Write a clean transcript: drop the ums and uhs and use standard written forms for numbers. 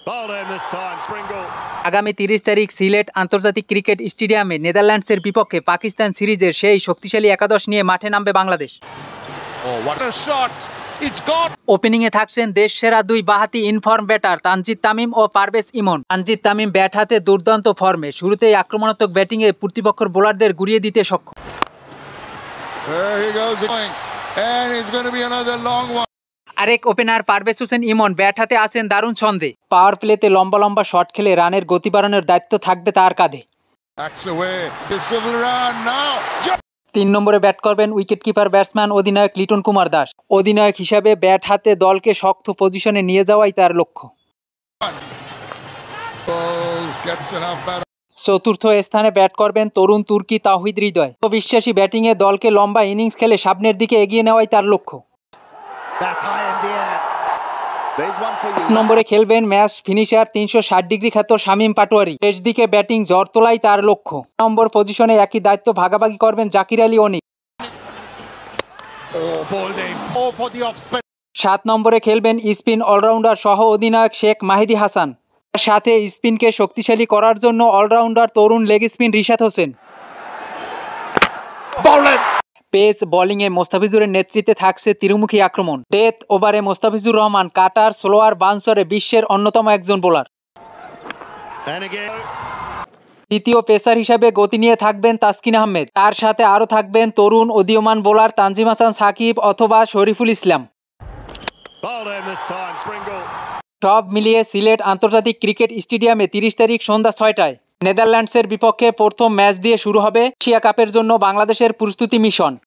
Bowled in this time, Springle. আগামী 30 তারিখ সিলেট আন্তর্জাতিক ক্রিকেট স্টেডিয়ামে নেদারল্যান্ডসের বিপক্ষে পাকিস্তান সিরিজের সেই শক্তিশালী একাদশ নিয়ে মাঠে নামবে Bangladesh. Oh, what a shot! It's gone. ওপেনিংয়ে থাকছেন দেশ সেরা দুই বাঁহাতি ইনফর্ম ব্যাটার তানজিদ তামিম ও পারভেজ ইমন। তানজিদ তামিম ব্যাট হাতে দুর্দান্ত ফর্মে, শুরুতেই আক্রমণাত্মক ব্যাটিংয়ে প্রতিপক্ষের বোলারদের গুড়িয়ে দিতে সক্ষম। There he goes again, and it's going to be another long one. আরেক ওপেনার পারভেজ হোসেন ইমন ব্যাট হাতে আছেন দারুণ ছন্দে। পাওয়ার প্লেতে লম্বা লম্বা শট খেলে রানের গতি বাড়ানোর দায়িত্ব থাকবে তার কাঁধে। Backs away. The civil run now. 3 নম্বরে ব্যাট করবেন উইকেট কিপার ব্যাটসম্যান অধিনায়ক লিটন কুমার দাস। অধিনায়ক হিসাবে ব্যাট হাতে দলকে শক্ত পজিশনে নিয়ে যাওয়াই তার লক্ষ্য। Bowles gets enough batter. চতুর্থ স্থানে ব্যাট করবেন তরুণ তুর্কি তাওহিদ হৃদয়। বিশ্বাসী ব্যাটিংয়ে দলকে লম্বা ইনিংস খেলে সামনের দিকে এগিয়ে নেওয়াই তার লক্ষ্য। That's high in the air. There's one for 5 you. নম্বরে খেলবেন ম্যাচ ফিনিশার 360 ডিগ্রি খ্যাত শামীম পাটোয়ারি। শেষ দিকে ব্যাটিং ঝড় তোলাই তার লক্ষ্য। নম্বর পজিশনে একই দায়িত্ব ভাগাভাগি করবেন জাকির আলী অনিক। Oh, bowled in. Oh, for the off spin. 7 নম্বরে খেলবেন স্পিন অলরাউন্ডার সহ অধিনায়ক শেখ মাহিদি হাসান। তার সাথে স্পিনকে শক্তিশালী করার জন্য অলরাউন্ডার তরুণ leg spin Rishad Hossain. Bowling. Pace বোলিংয়ে মোস্তাফিজুরের নেতৃত্বে থাকছে ত্রিমুখী আক্রমণ। ডেথ ওভারে মোস্তাফিজুর রহমান কাটার স্লোয়ার বাউন্সারে বিশ্বের অন্যতম একজন বোলার। And again. দ্বিতীয় পেসার হিসাবে গতি নিয়ে থাকবেন তাসকিন আহমেদ। তার সাথে আরও থাকবেন তরুণ উদীয়মান বোলার তানজিম হাসান সাকিব অথবা Shariful Islam. Bowled in this time, Springle. সব মিলিয়ে সিলেট আন্তর্জাতিক ক্রিকেট স্টেডিয়ামে 30 তারিখ সন্ধ্যা 6টায় নেদারল্যান্ডসের বিপক্ষে প্রথম ম্যাচ দিয়ে শুরু হবে এশিয়া কাপের জন্য বাংলাদেশের প্রস্তুতি মিশন।